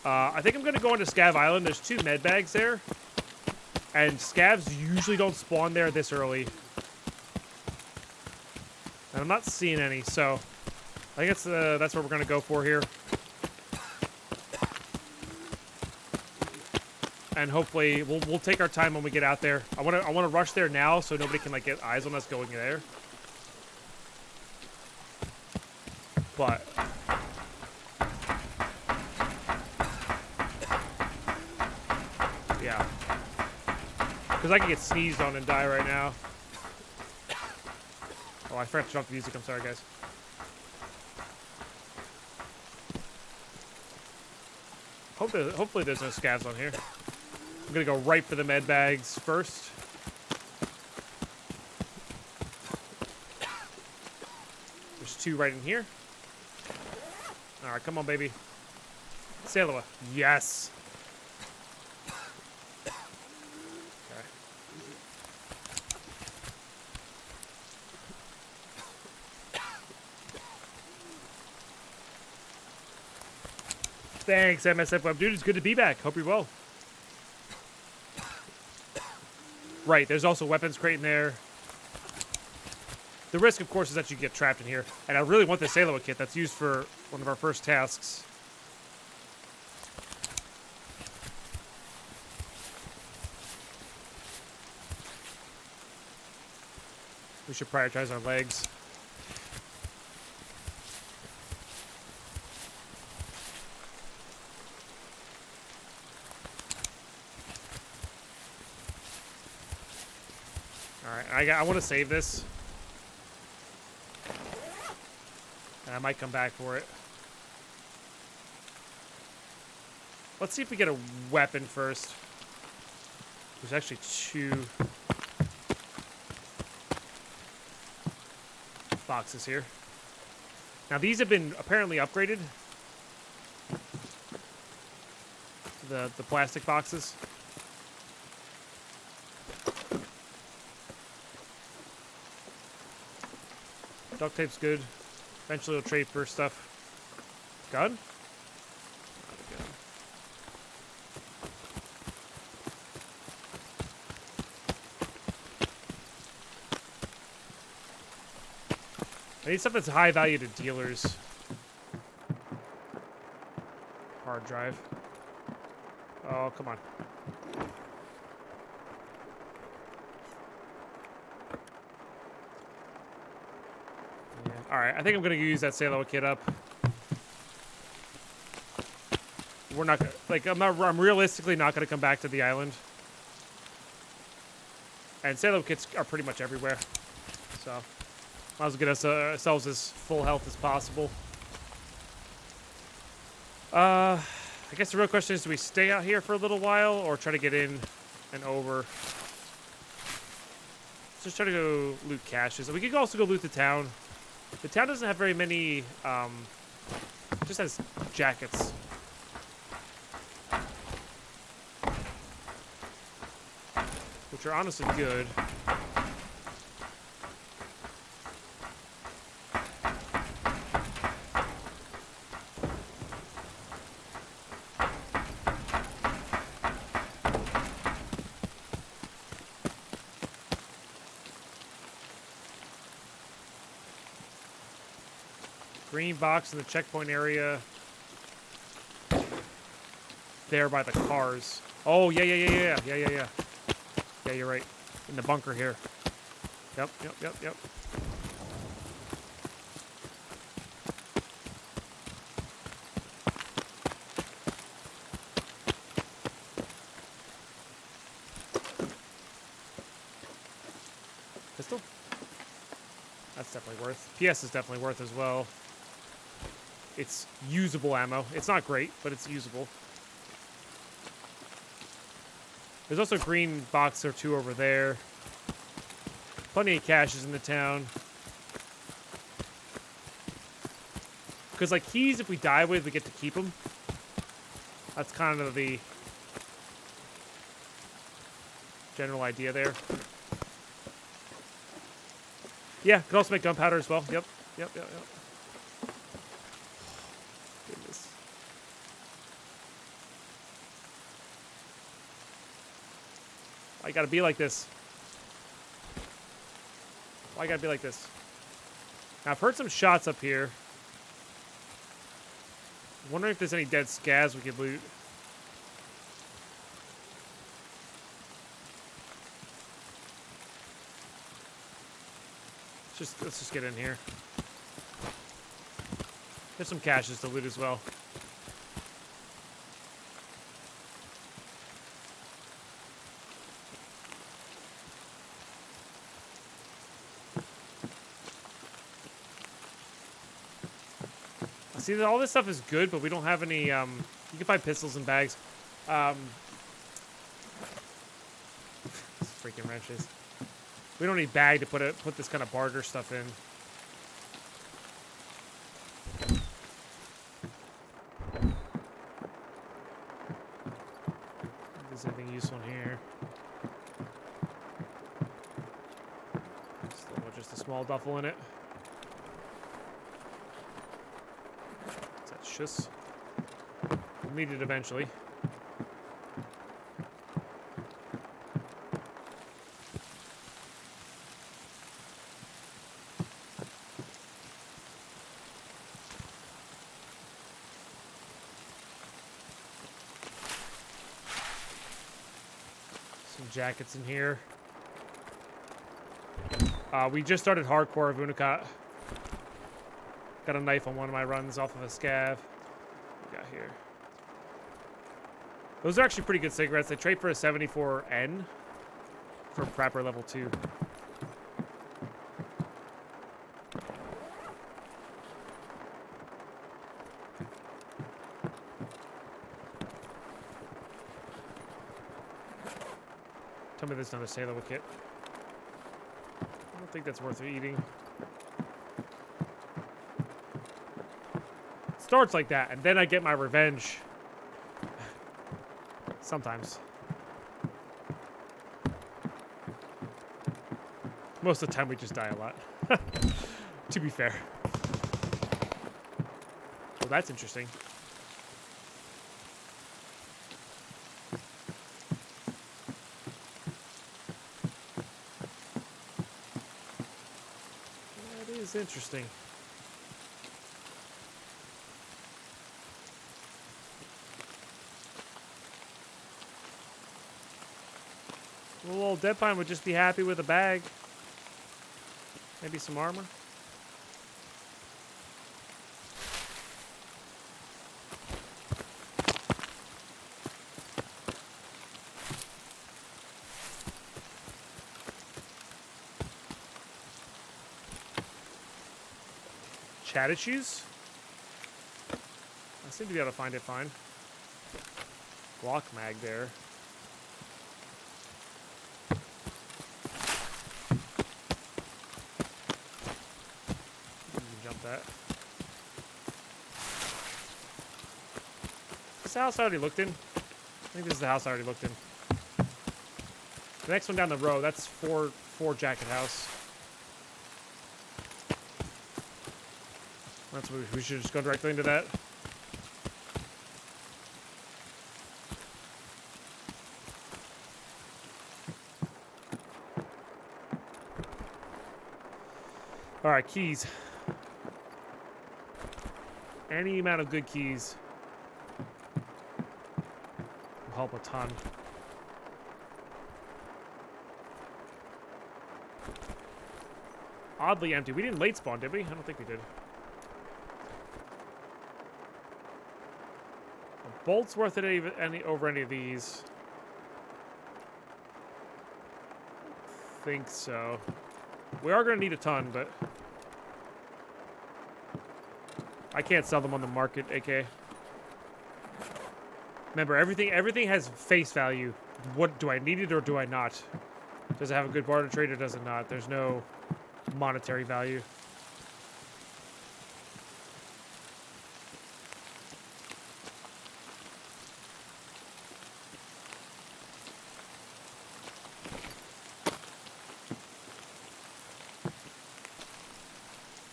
I think I'm going to go into Scav Island. There's 2 med bags there. And scavs usually don't spawn there this early. And I'm not seeing any, so... I guess that's what we're going to go for here. And hopefully, we'll take our time when we get out there. I want to rush there now so nobody can like get eyes on us going there. But... yeah. Because I can get sneezed on and die right now. Oh, I forgot to drop the music. I'm sorry, guys. Hopefully there's no scavs on here. I'm going to go right for the med bags first. There's 2 right in here. All right, come on, baby. Sailor. Yes. Okay. Thanks, MSF Web. Dude, it's good to be back. Hope you're well. Right, there's also weapons crate in there. The risk, of course, is that you get trapped in here. And I really want the Salo kit that's used for one of our first tasks. We should prioritize our legs. Alright, I want to save this. And I might come back for it. Let's see if we get a weapon first. There's actually 2 boxes here. Now these have been apparently upgraded. The plastic boxes. Duct tape's good. Eventually we'll trade for stuff. Gun? Not a gun. I need stuff that's high value to dealers. Hard drive. Oh, come on. Yeah. Alright, I think I'm gonna use that Salo kit up. We're not gonna, like, I'm realistically not gonna come back to the island. And Salo kits are pretty much everywhere. So, might as well get us ourselves as full health as possible. I guess the real question is, do we stay out here for a little while or try to get in and over? Let's just try to go loot caches. We could also go loot the town. The town doesn't have very many, it just has jackets. Which are honestly good. Green box in the checkpoint area. There by the cars. Oh, yeah. Yeah, you're right. In the bunker here. Yep. Pistol? That's definitely worth. PS is definitely worth as well. It's usable ammo. It's not great, but it's usable. There's also a green box or 2 over there. Plenty of caches in the town. Because, like, keys, if we die with, we get to keep them. That's kind of the general idea there. Yeah, could also make gunpowder as well. Yep. Goodness. Why gotta be like this? Why gotta be like this? Now, I've heard some shots up here. I'm wondering if there's any dead scavs we could loot. Let's just get in here. There's some caches to loot as well. See, all this stuff is good, but we don't have any, you can buy pistols and bags. Freaking wrenches. We don't need bag to put this kind of barter stuff in. If there's anything useful in here. Still just a small duffel in it. That's just. We'll need it eventually. jackets in here. We just started Hardcore of Unikat. Got a knife on one of my runs off of a scav. What we got here? Those are actually pretty good cigarettes. They trade for a 74N for Prepper level 2. Tell me there's another saleable kit. I don't think that's worth eating. It starts like that, and then I get my revenge. Sometimes. Most of the time we just die a lot. To be fair. Well, that's interesting. That is interesting. Well, old Deadpine would just be happy with a bag. Maybe some armor. Chat issues? I seem to be able to find it fine. Block mag there. That. Is this the house I already looked in? I think this is the house I already looked in. The next one down the row, that's four jacket house. That's what we should just go directly into that. All right, keys. Any amount of good keys will help a ton. Oddly empty. We didn't late spawn, did we? I don't think we did. A bolt's worth it over any of these. I think so. We are going to need a ton, but I can't sell them on the market, AK. Remember, everything has face value. What do I need it or do I not? Does it have a good barter trade or does it not? There's no monetary value.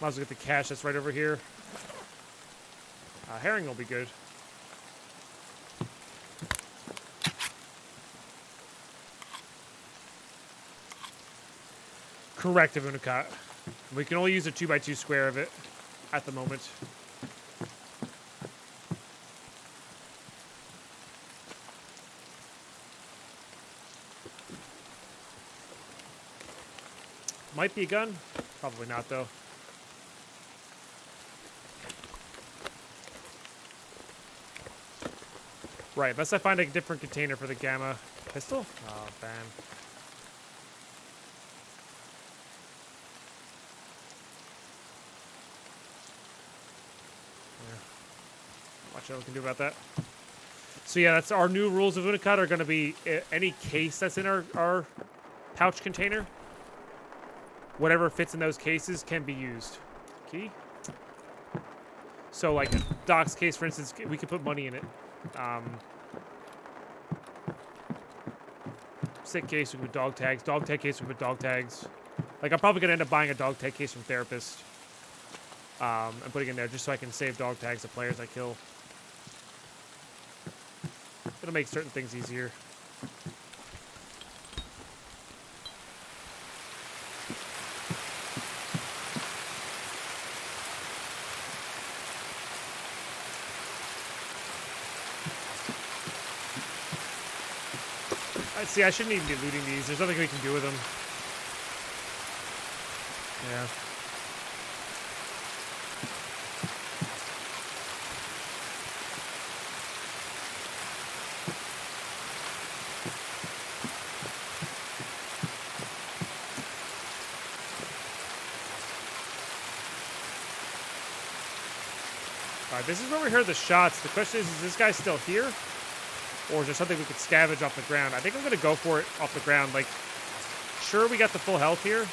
Might as well get the cash that's right over here. Herring will be good. Correct, Avunakat. We can only use a 2x2 square of it at the moment. Might be a gun. Probably not, though. Right, unless I find a different container for the Gamma pistol. Oh, man. Yeah. Watch what we can do about that. So yeah, that's our new rules of Unicut are going to be any case that's in our pouch container. Whatever fits in those cases can be used. Key? So like a Doc's case, for instance, we could put money in it. Sick case, we put dog tags. Dog tag case, we put dog tags. Like, I'm probably going to end up buying a dog tag case from Therapist. And putting it in there just so I can save dog tags of players I kill. It'll make certain things easier. See, I shouldn't even be looting these. There's nothing we can do with them. Yeah. Alright, this is where we heard the shots. The question is this guy still here? Or is there something we could scavenge off the ground? I think I'm going to go for it off the ground. Like, sure, we got the full health here.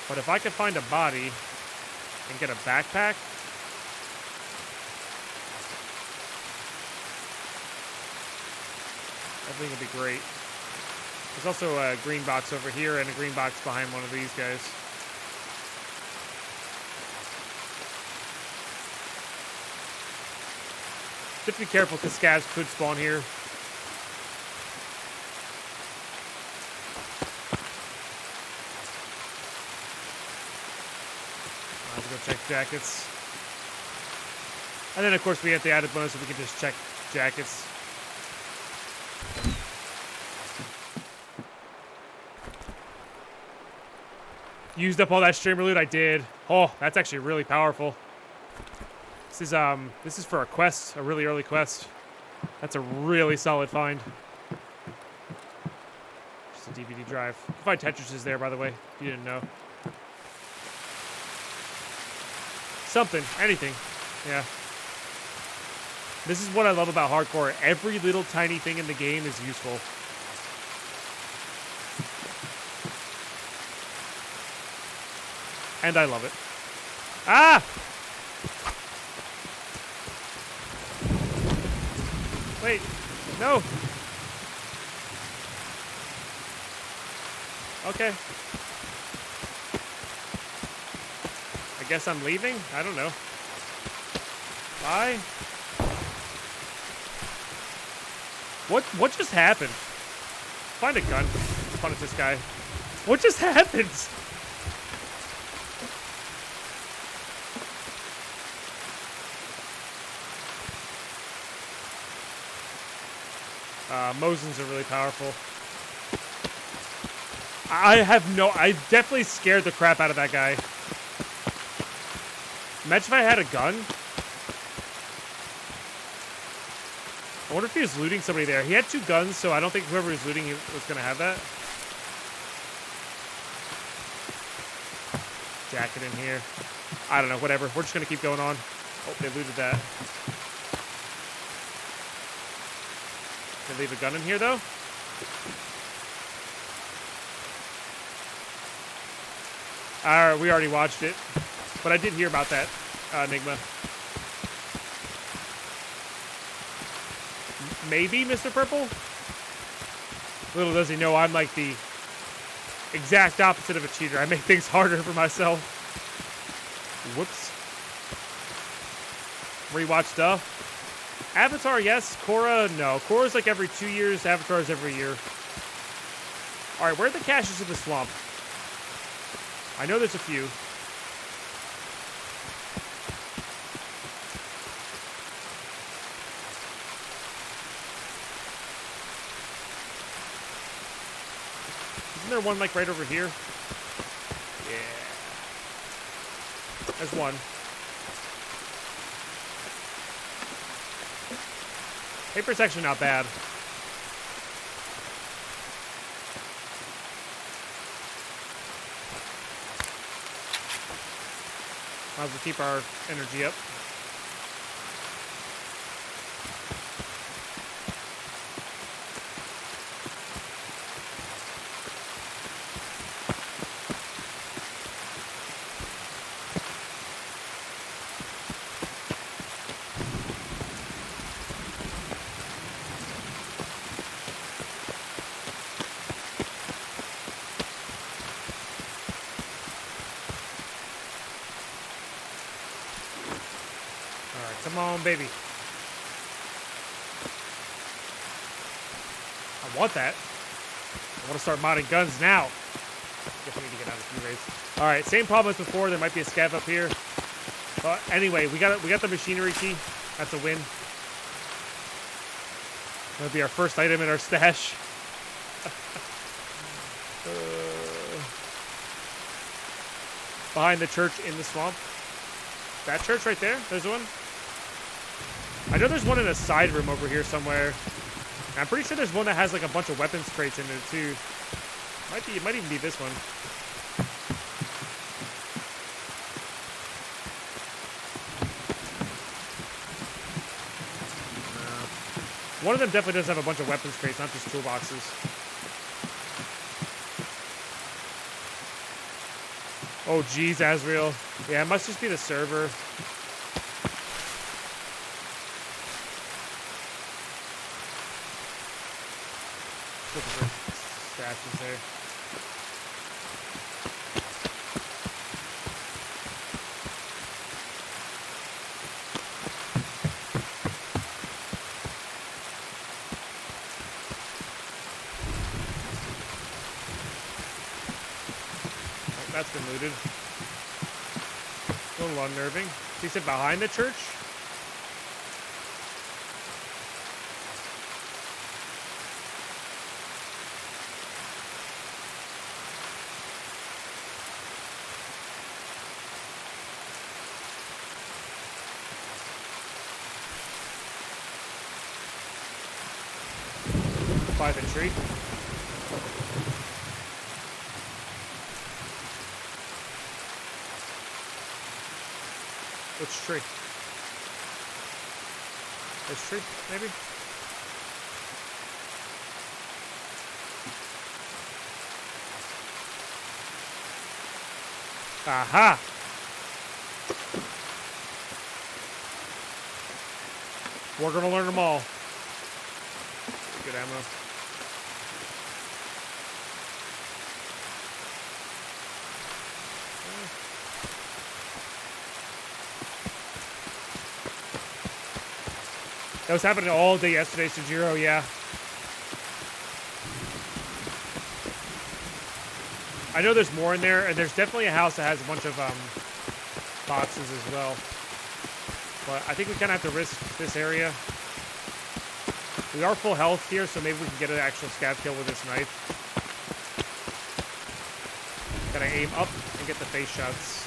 But if I could find a body and get a backpack. I think it'd be great. There's also a green box over here and a green box behind one of these guys. Just be careful because scavs could spawn here. Let's go check jackets. And then, of course, we have the added bonus so we can just check jackets. Used up all that streamer loot? I did. Oh, that's actually really powerful. This is for a quest, a really early quest. That's a really solid find. Just a DVD drive. You can find Tetris there, by the way, if you didn't know. Something, anything, yeah. This is what I love about hardcore. Every little tiny thing in the game is useful. And I love it. Ah! Wait, no. Okay. I guess I'm leaving? I don't know. Bye. What just happened? Find a gun. Punish this guy. What just happened? Mosins are really powerful. I definitely scared the crap out of that guy. Imagine if I had a gun. I wonder if he was looting somebody there. He had 2 guns, so I don't think whoever was looting was going to have that. Jacket in here. I don't know, whatever. We're just going to keep going on. Oh, they looted that. Can leave a gun in here, though? Alright, we already watched it. But I did hear about that, Enigma. Maybe, Mr. Purple? Little does he know I'm like the exact opposite of a cheater. I make things harder for myself. Whoops. Rewatch stuff. Avatar, yes. Korra, no. Korra's like every 2 years. Avatar's every year. Alright, where are the caches of the swamp? I know there's a few. Isn't there one like right over here? Yeah. There's one. Paper's actually not bad. Might as well keep our energy up. Come on, baby. I want that. I want to start modding guns now. Guess we need to get out of a few raids. All right, same problem as before. There might be a scav up here. But anyway, we got the machinery key. That's a win. That'll be our first item in our stash. Behind the church in the swamp. That church right there? There's one? I know there's one in a side room over here somewhere. And I'm pretty sure there's one that has like a bunch of weapons crates in it too. It might even be this one. One of them definitely does have a bunch of weapons crates, not just toolboxes. Oh, geez, Azrael. Yeah, it must just be the server. Looking for stashes there. That's been looted. A little unnerving. So he said behind the church? By the tree. Which tree? This tree, maybe? Aha! We're gonna learn them all. Good ammo. That was happening all day yesterday, Sujiro, yeah. I know there's more in there, and there's definitely a house that has a bunch of boxes as well. But I think we kind of have to risk this area. We are full health here, so maybe we can get an actual scav kill with this knife. Gotta aim up and get the face shots.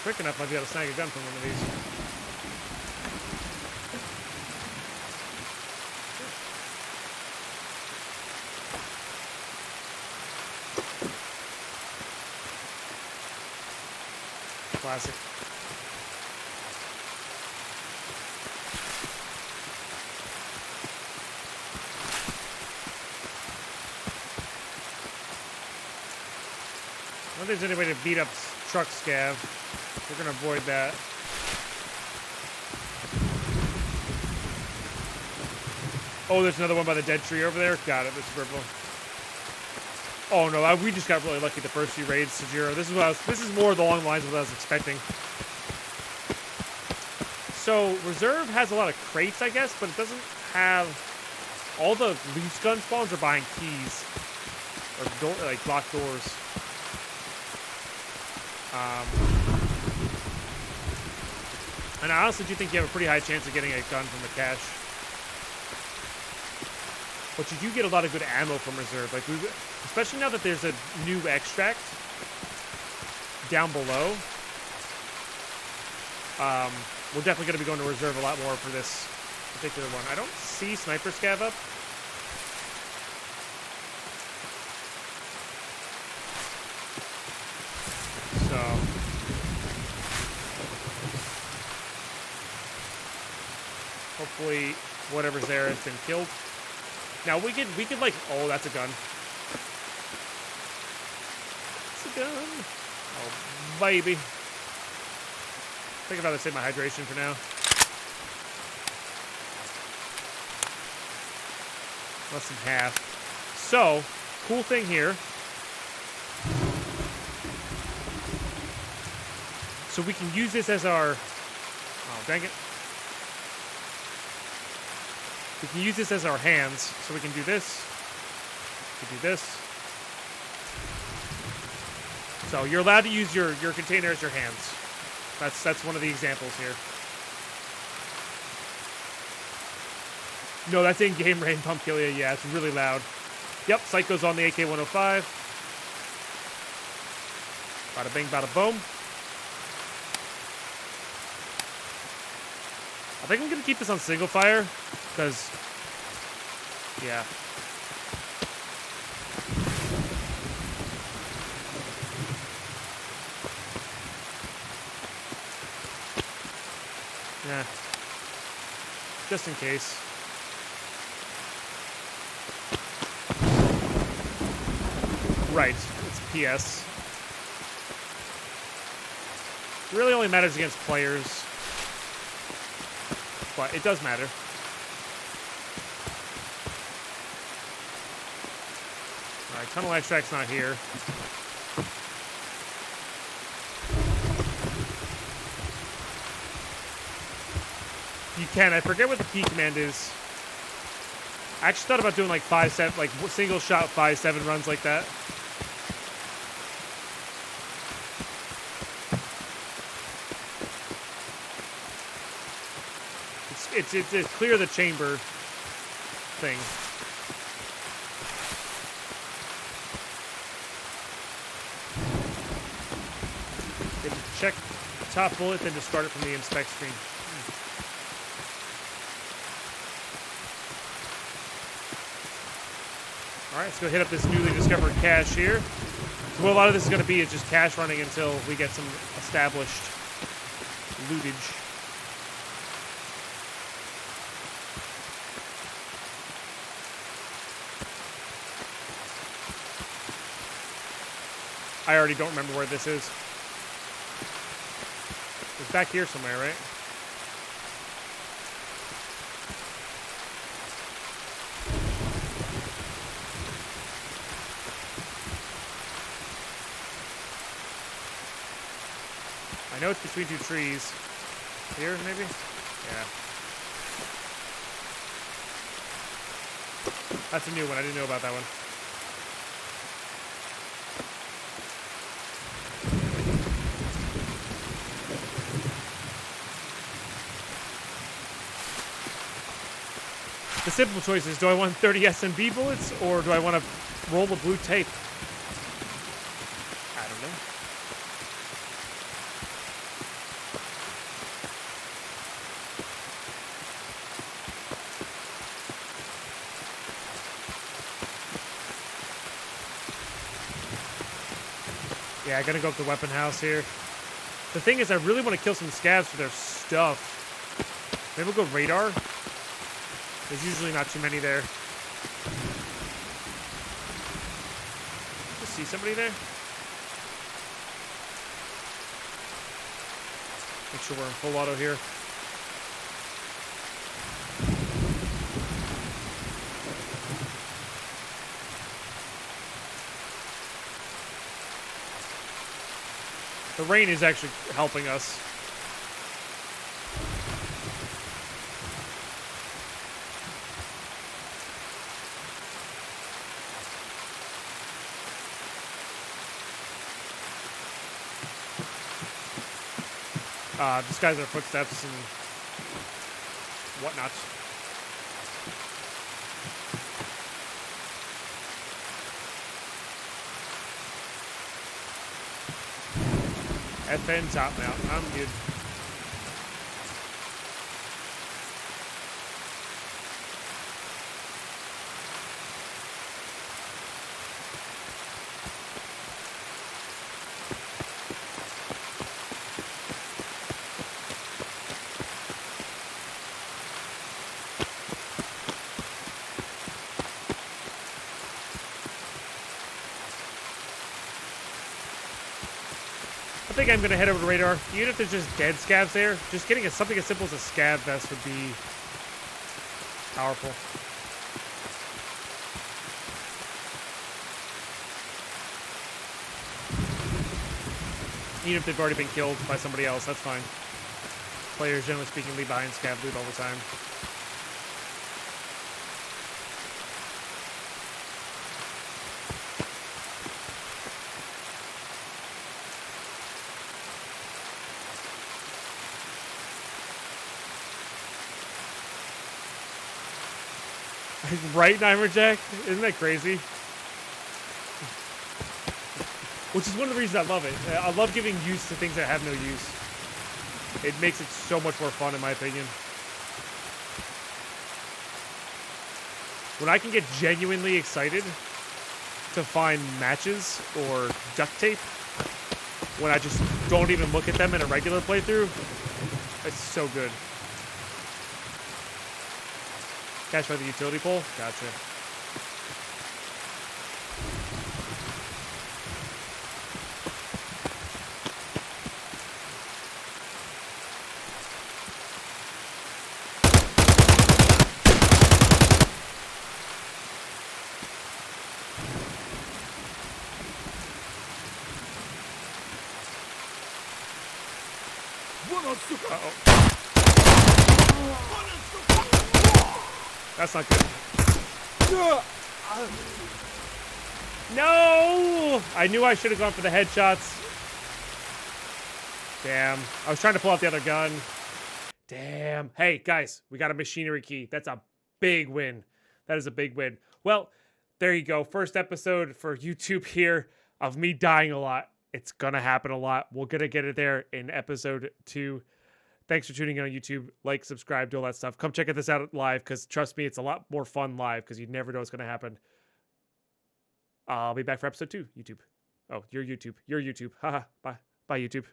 Quick enough, might be able to snag a gun from one of these. Classic. I don't think there's any way to beat up truck scav. We're gonna avoid that. Oh, there's another one by the dead tree over there. Got it. This is purple. Oh no, we just got really lucky the first few raids, Sujiro. This is more along the lines of what I was expecting. So reserve has a lot of crates, I guess, but it doesn't have all the loose gun spawns are behind keys or like locked doors. And I honestly do think you have a pretty high chance of getting a gun from the cache. But you do get a lot of good ammo from reserve. Like especially now that there's a new extract down below. We're definitely going to be going to reserve a lot more for this particular one. I don't see sniper scav up. So hopefully whatever's there has been killed. Now we could like, oh, that's a gun. It's a gun. Oh baby. I think I'd rather save my hydration for now. Less than half. So, cool thing here. So we can use this as our... Oh, dang it. We can use this as our hands, so we can do this. We can do this. So you're allowed to use your container as your hands. That's one of the examples here. No, that's in-game rain pump kill. Yeah, it's really loud. Yep, sight goes on the AK-105. Bada bing, bada boom. I think I'm going to keep this on single fire, because, yeah. Yeah. Just in case. Right, it's PS. It really only matters against players. But it does matter. Alright, tunnel extract's not here. You can. I forget what the P command is. I actually thought about doing like 5-7, like single shot 5-7 runs like that. It's clear the chamber thing. You have to check the top bullet, then discard it from the inspect screen. Alright, let's go hit up this newly discovered cache here. So what a lot of this is going to be is just cache running until we get some established lootage. I already don't remember where this is. It's back here somewhere, right? I know it's between two trees. Here, maybe? Yeah. That's a new one. I didn't know about that one. The simple choice is, do I want 30 SMB bullets, or do I want to roll the blue tape? I don't know. Yeah, I'm gonna go up the weapon house here. The thing is, I really want to kill some scavs for their stuff. Maybe we'll go radar. There's usually not too many there. Just see somebody there? Make sure we're in full auto here. The rain is actually helping us. Disguise our footsteps and whatnot. FN top mount. I'm good. I think I'm going to head over to radar. Even if there's just dead scavs there, just getting something as simple as a scav vest would be powerful. Even if they've already been killed by somebody else, that's fine. Players, generally speaking, leave behind scav loot all the time. Right, Jack? Isn't that crazy? Which is one of the reasons I love it. I love giving use to things that have no use. It makes it so much more fun, in my opinion. When I can get genuinely excited to find matches or duct tape, when I just don't even look at them in a regular playthrough, it's so good. Catch by the utility pole? Gotcha. Uh-oh. That's not good. No! I knew I should have gone for the headshots. Damn. I was trying to pull out the other gun. Damn. Hey, guys, we got a machinery key. That's a big win. That is a big win. Well, there you go. First episode for YouTube here of me dying a lot. It's gonna happen a lot. We're gonna get it there in episode 2. Thanks for tuning in on YouTube. Like, subscribe, do all that stuff. Come check this out live, because trust me, it's a lot more fun live, because you never know what's going to happen. I'll be back for episode 2, YouTube. Oh, your YouTube. Haha. Bye. Bye, YouTube.